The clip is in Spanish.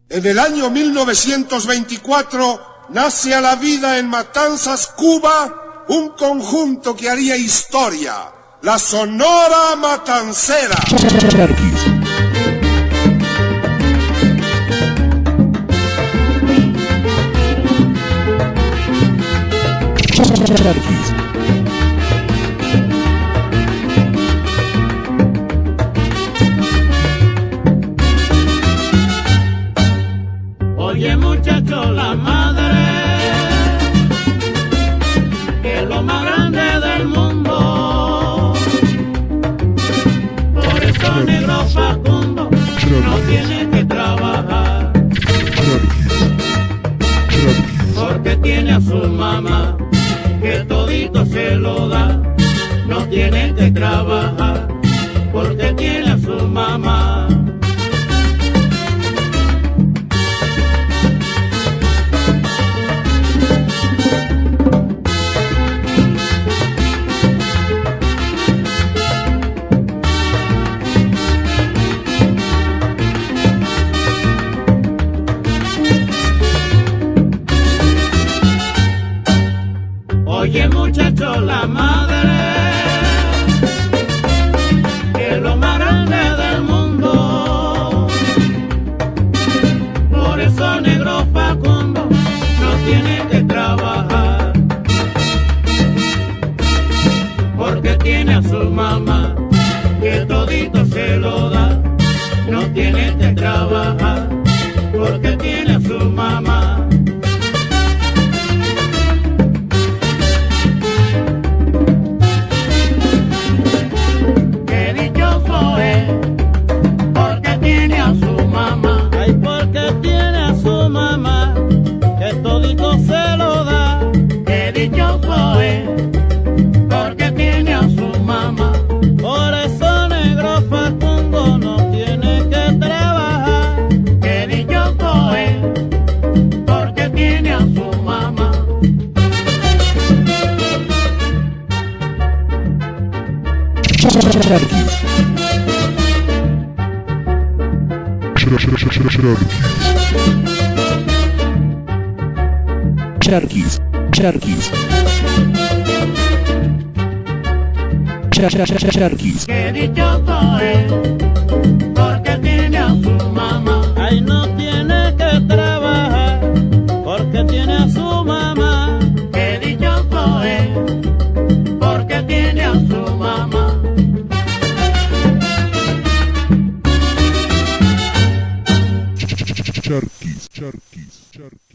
En el año 1924 nace a la vida en Matanzas, Cuba, un conjunto que haría historia, la Sonora Matancera. Oye muchacho, la madre, que es lo más grande del mundo. Por eso negro Facundo no tiene que trabajar, porque tiene a su mamá, que todito se lo da. No tiene que trabajar, porque tiene a su mamá. Oye muchacho, la madre, que es lo más grande del mundo. Por eso negro Facundo no tiene que trabajar, porque tiene a su mamá, que todito se lo da. No tiene que trabajar, porque tiene a su mamá. Porque tiene a su mamá, ay, porque tiene a su mamá, que todito se lo da. Qué dichoso es, porque tiene a su mamá. Por eso negro Facundo no tiene que trabajar. Qué dichoso es, porque tiene a su mamá. Qué dichoso es, porque tiene a su mamá. Ay, no tiene que trabajar, porque tiene a su mamá. Qué dichoso es, porque tiene a su mamá. Charquis.